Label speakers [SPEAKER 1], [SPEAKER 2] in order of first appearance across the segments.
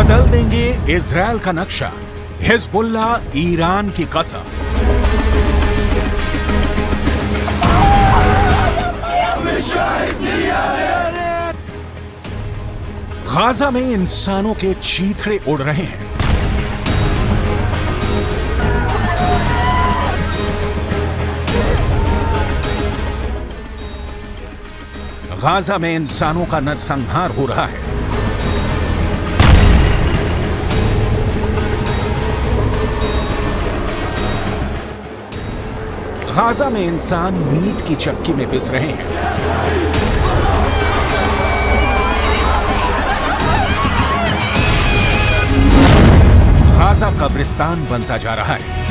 [SPEAKER 1] बदल देंगे इजराइल का नक्शा, हिजबुल्ला ईरान की कसम। गाजा में इंसानों के चीथड़े उड़ रहे हैं। गाजा में इंसानों का नरसंहार हो रहा है। गाजा में इंसान मीट की चक्की में पिस रहे हैं। गाजा कब्रिस्तान बनता जा रहा है।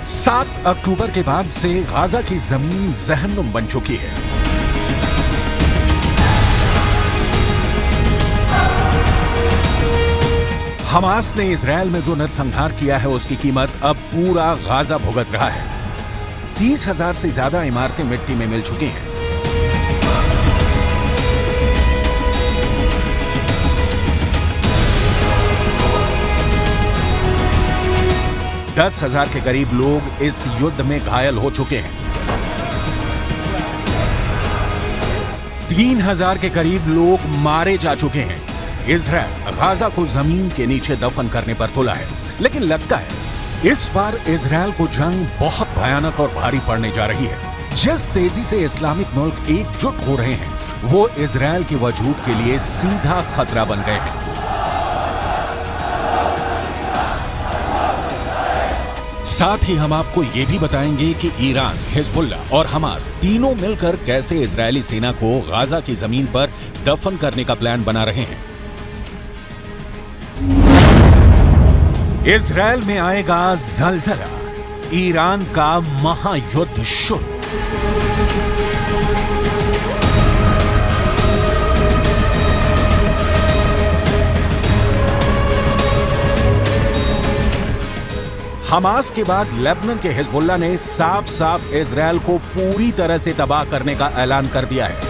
[SPEAKER 1] सात अक्टूबर के बाद से गाजा की जमीन जहन्नुम बन चुकी है। हमास ने इजराइल में जो नरसंहार किया है उसकी कीमत अब पूरा गाजा भुगत रहा है। 30,000 से ज्यादा इमारतें मिट्टी में मिल चुकी हैं। दस 10,000 के करीब लोग इस युद्ध में घायल हो चुके हैं। 3,000 के करीब लोग मारे जा चुके हैं। इजराइल गाजा को जमीन के नीचे दफन करने पर तुला है, लेकिन लगता है इस बार इजराइल को जंग बहुत भयानक और भारी पड़ने जा रही है। जिस तेजी से इस्लामिक मुल्क एकजुट हो रहे हैं, वो इजराइल के वजूद के लिए सीधा खतरा बन गए हैं। साथ ही हम आपको यह भी बताएंगे कि ईरान, हिजबुल्ला और हमास तीनों मिलकर कैसे इजरायली सेना को गाजा की जमीन पर दफन करने का प्लान बना रहे हैं। इजराइल में आएगा जलजला, ईरान का महायुद्ध शुरू। हमास के बाद लेबनान के हिजबुल्ला ने साफ साफ इजराइल को पूरी तरह से तबाह करने का ऐलान कर दिया है।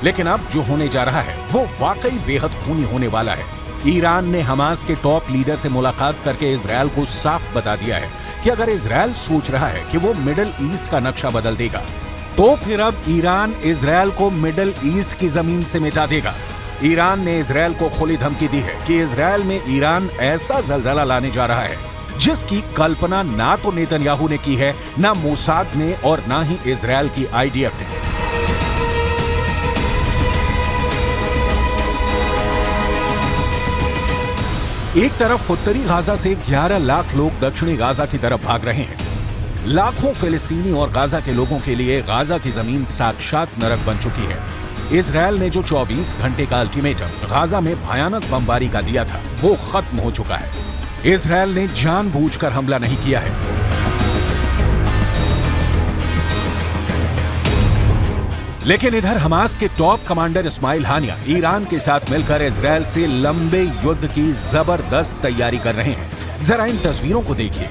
[SPEAKER 1] लेकिन अब जो होने जा रहा है वो वाकई बेहद खूनी होने वाला है। ईरान ने हमास के टॉप लीडर से मुलाकात करके इजराइल को साफ बता दिया है कि अगर इजराइल सोच रहा है कि वो मिडिल ईस्ट का नक्शा बदल देगा, तो फिर अब ईरान इजराइल को मिडिल ईस्ट की जमीन से मिटा देगा। ईरान ने इजराइल को खुली धमकी दी है कि इजराइल में ईरान ऐसा जलजला लाने जा रहा है जिसकी कल्पना ना तो नेतन्याहू ने की है, ना मोसाद ने और ना ही इजराइल की आईडीएफ ने। एक तरफ उत्तरी गाजा से 11 लाख लोग दक्षिणी गाजा की तरफ भाग रहे हैं। लाखों फिलिस्तीनी और गाजा के लोगों के लिए गाजा की जमीन साक्षात नरक बन चुकी है। इजराइल ने जो 24 घंटे का अल्टीमेटम गाजा में भयानक बमबारी का दिया था, वो खत्म हो चुका है। इजराइल ने जानबूझकर हमला नहीं किया है। लेकिन इधर हमास के टॉप कमांडर इस्माइल हानिया ईरान के साथ मिलकर इजराइल से लंबे युद्ध की जबरदस्त तैयारी कर रहे हैं। जरा इन तस्वीरों को देखिए।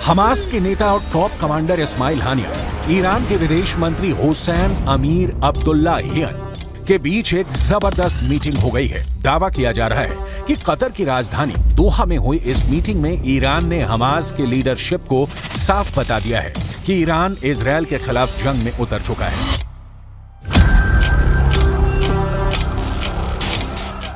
[SPEAKER 1] हमास के नेता और टॉप कमांडर इस्माइल हानिया, ईरान के विदेश मंत्री हुसैन अमीर अब्दुल्लाहियन के बीच एक जबरदस्त मीटिंग हो गई है। दावा किया जा रहा है कि कतर की राजधानी दोहा में हुई इस मीटिंग में ईरान ने हमास के लीडरशिप को साफ बता दिया है कि ईरान इजराइल के खिलाफ जंग में उतर चुका है।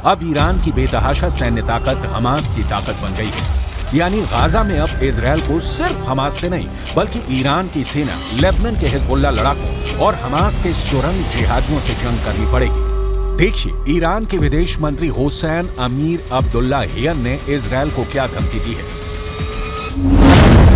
[SPEAKER 1] अब ईरान की बेतहाशा सैन्य ताकत हमास की ताकत बन गई है। यानी गाजा में अब इजराइल को सिर्फ हमास से नहीं, बल्कि ईरान की सेना, लेबनान के हिजबुल्ला लड़ाकों और हमास के सुरंग जिहादियों से जंग करनी पड़ेगी। देखिए, ईरान के विदेश मंत्री हुसैन अमीर अब्दुल्लाहियन ने इजराइल को क्या धमकी दी है।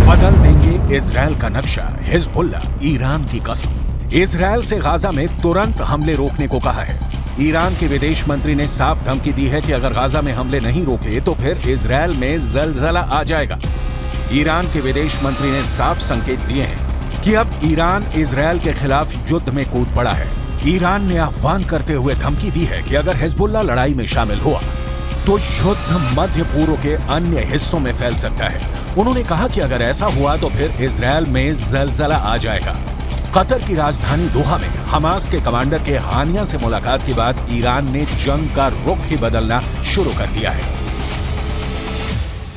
[SPEAKER 1] बदल देंगे इजराइल का नक्शा, हिजबुल्ला ईरान की कसम। इजराइल से गाजा में तुरंत हमले रोकने को कहा है। ईरान के विदेश मंत्री ने साफ धमकी दी है कि अगर गाजा में हमले नहीं रोके तो फिर इजराइल में जलजला आ जाएगा। ईरान के विदेश मंत्री ने साफ संकेत दिए हैं कि अब ईरान इजराइल के खिलाफ युद्ध में कूद पड़ा है। ईरान ने आह्वान करते हुए धमकी दी है कि अगर हिजबुल्ला लड़ाई में शामिल हुआ तो युद्ध मध्य पूर्व के अन्य हिस्सों में फैल सकता है। उन्होंने कहा कि अगर ऐसा हुआ तो फिर इजरायल में जलजला आ जाएगा। कतर की राजधानी दोहा में हमास के कमांडर के हानिया से मुलाकात के बाद ईरान ने जंग का रुख ही बदलना शुरू कर दिया है।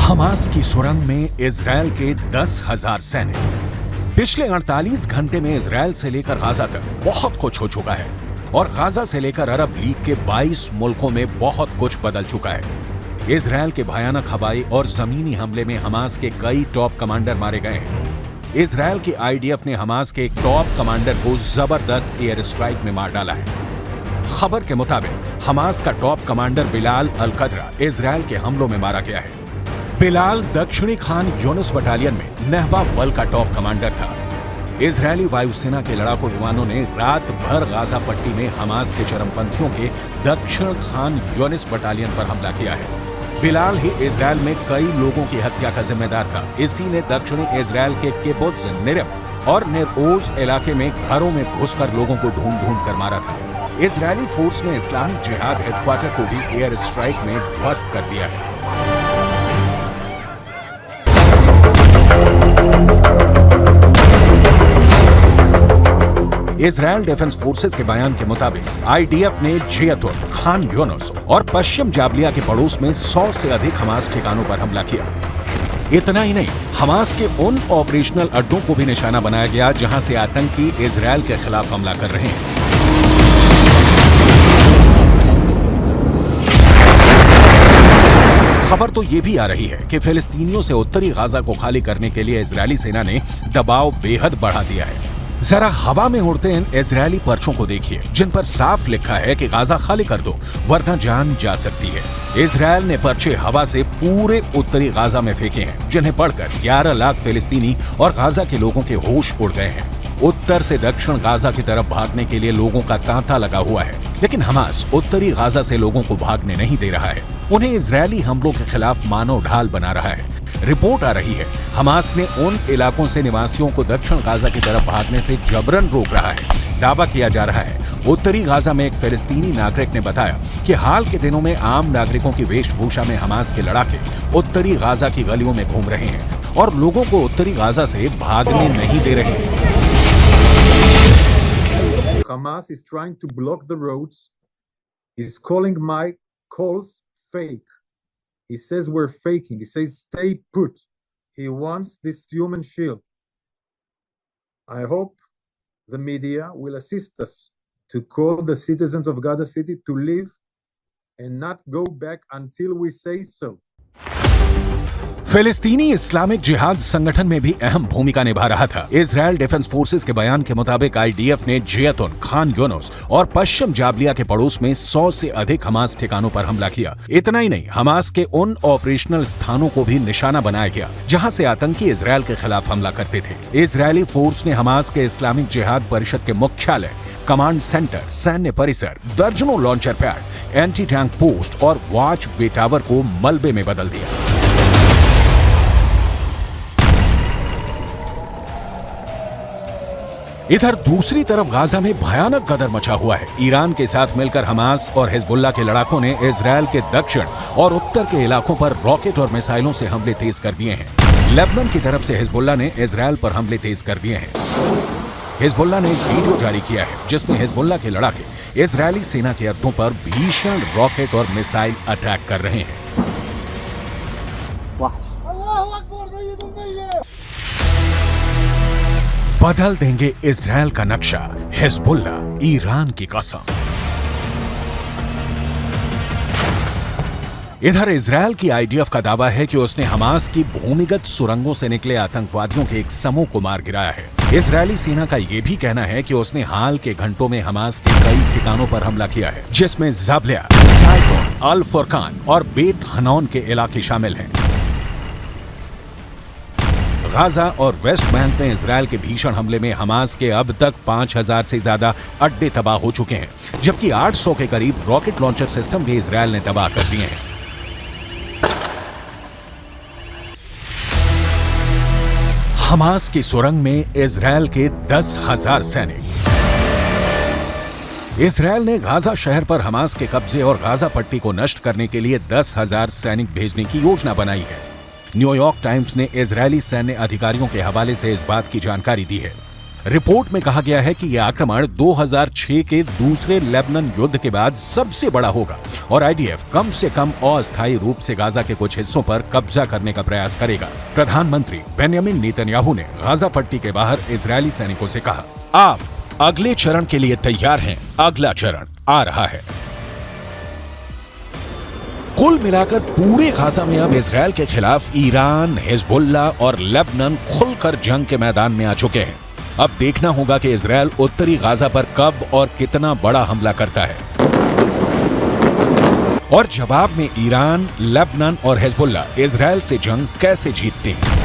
[SPEAKER 1] हमास की सुरंग में इजरायल के 10,000 सैनिक। पिछले 48 घंटे में इजरायल से लेकर गाजा तक बहुत कुछ हो चुका है और गाजा से लेकर अरब लीग के 22 मुल्कों में बहुत कुछ बदल चुका है। इजरायल के भयानक हवाई और जमीनी हमले में हमास के कई टॉप कमांडर मारे गए हैं। इजरायल की आईडीएफ ने हमास के एक टॉप कमांडर को जबरदस्त एयर स्ट्राइक में मार डाला है। खबर के मुताबिक हमास का टॉप कमांडर बिलाल अल कदरा इजरायल के हमलों में मारा गया है। बिलाल दक्षिणी खान यूनुस बटालियन में नहवा बल का टॉप कमांडर था। इजरायली वायुसेना के लड़ाकू विमानों ने रात भर गाजा पट्टी में हमास के चरमपंथियों के दक्षिण खान यूनुस बटालियन पर हमला किया है। बिलाल ही इजरायल में कई लोगों की हत्या का जिम्मेदार था। इसी ने दक्षिणी इजरायल के किबुत्ज निरम और नेर-ओज इलाके में घरों में घुसकर लोगों को ढूंढ कर मारा था। इजरायली फोर्स ने इस्लामिक जिहाद हेडक्वार्टर को भी एयर स्ट्राइक में ध्वस्त कर दिया है। इजरायल डिफेंस फोर्सेस के बयान के मुताबिक आईडीएफ ने जियतुन, खान यूनुस और पश्चिम जाबलिया के पड़ोस में 100 से अधिक हमास ठिकानों पर हमला किया। इतना ही नहीं, हमास के उन ऑपरेशनल अड्डों को भी निशाना बनाया गया जहां से आतंकी इजरायल के खिलाफ हमला कर रहे हैं। खबर तो ये भी आ रही है कि फिलिस्तीनियों से उत्तरी गाजा को खाली करने के लिए इजरायली सेना ने दबाव बेहद बढ़ा दिया है। जरा हवा में उड़ते इन इजरायली पर्चों को देखिए जिन पर साफ लिखा है कि गाजा खाली कर दो वरना जान जा सकती है। इजरायल ने पर्चे हवा से पूरे उत्तरी गाजा में फेंके हैं जिन्हें पढ़कर 11 लाख फिलिस्तीनी और गाजा के लोगों के होश उड़ गए हैं। उत्तर से दक्षिण गाजा की तरफ भागने के लिए लोगों का तांता लगा हुआ है, लेकिन हमास उत्तरी गाजा से लोगों को भागने नहीं दे रहा है। उन्हें इजरायली हमलों के खिलाफ मानव ढाल बना रहा है। रिपोर्ट आ रही है हमास ने उन इलाकों से निवासियों को दक्षिण गाजा की तरफ भागने से जबरन रोक रहा है। दावा किया जा रहा है उत्तरी गाजा में एक फिलिस्तीनी नागरिक ने बताया कि हाल के दिनों में आम नागरिकों की वेशभूषा में हमास के लड़ाके उत्तरी गाजा की गलियों में घूम रहे हैं और लोगों को उत्तरी गाजा से भागने नहीं दे रहे हैं।
[SPEAKER 2] Hamas is trying to block the roads. He's calling my calls fake. He says we're faking. He says stay put. He wants this human shield. I hope the media will assist us to call the citizens of Gaza City to leave and not go back until we say so.
[SPEAKER 1] फिलिस्तीनी Islamic जिहाद संगठन में भी अहम भूमिका निभा रहा था। इजरायल डिफेंस फोर्सेस के बयान के मुताबिक आईडीएफ ने जियतुन, खान यूनुस और पश्चिम जाबलिया के पड़ोस में 100 से अधिक हमास ठिकानों पर हमला किया। इतना ही नहीं, हमास के उन ऑपरेशनल स्थानों को भी निशाना बनाया गया जहां से आतंकी इजरायल के खिलाफ हमला करते थे। इजरायली फोर्स ने हमास के इस्लामिक जिहाद परिषद के मुख्यालय, कमांड सेंटर, सैन्य परिसर, दर्जनों launcher pad, anti tank post और वॉच वे टावर को मलबे में बदल दिया। इधर दूसरी तरफ गाजा में भयानक गदर मचा हुआ है। ईरान के साथ मिलकर हमास और हिजबुल्लाह के लड़ाकों ने इजरायल के दक्षिण और उत्तर के इलाकों पर रॉकेट और मिसाइलों से हमले तेज कर दिए हैं। लेबनान की तरफ से हिजबुल्लाह ने इजरायल पर हमले तेज कर दिए हैं। हिजबुल्लाह ने एक वीडियो जारी किया है जिसमें हिजबुल्लाह के लड़ाके इजरायली सेना के अड्डों पर भीषण रॉकेट और मिसाइल अटैक कर रहे हैं। बदल देंगे इजरायल का नक्शा, हिजबुल्लाह, ईरान की कसम। इधर इजरायल की आईडीएफ का दावा है कि उसने हमास की भूमिगत सुरंगों से निकले आतंकवादियों के एक समूह को मार गिराया है। इजरायली सेना का यह भी कहना है कि उसने हाल के घंटों में हमास के कई ठिकानों पर हमला किया है, जिसमें जाबलिया, साइटोन, अल फुरकान और बेत हनौन के इलाके शामिल हैं। गाजा और वेस्ट बैंक में इजरायल के भीषण हमले में हमास के अब तक 5000 से ज्यादा अड्डे तबाह हो चुके हैं, जबकि 800 के करीब रॉकेट लॉन्चर सिस्टम भी इजरायल ने तबाह कर दिए हैं। हमास की सुरंग में इजरायल के 10,000 सैनिक। इजरायल ने गाजा शहर पर हमास के कब्जे और गाजा पट्टी को नष्ट करने के लिए 10,000 सैनिक भेजने की योजना बनाई है। न्यूयॉर्क टाइम्स ने इजरायली सैन्य अधिकारियों के हवाले से इस बात की जानकारी दी है। रिपोर्ट में कहा गया है कि यह आक्रमण 2006 के दूसरे लेबनान युद्ध के बाद सबसे बड़ा होगा और आईडीएफ कम से कम अस्थायी रूप से गाजा के कुछ हिस्सों पर कब्जा करने का प्रयास करेगा। प्रधानमंत्री बेंयामिन नेतन्याहू ने गाजा पट्टी के बाहर इजरायली सैनिकों से कहा, आप अगले चरण के लिए तैयार हैं, अगला चरण आ रहा है। कुल मिलाकर पूरे गाजा में अब इजरायल के खिलाफ ईरान, हिजबुल्ला और लेबनान खुलकर जंग के मैदान में आ चुके हैं। अब देखना होगा कि इजरायल उत्तरी गाजा पर कब और कितना बड़ा हमला करता है और जवाब में ईरान, लेबनान और हिजबुल्ला इजरायल से जंग कैसे जीतते हैं।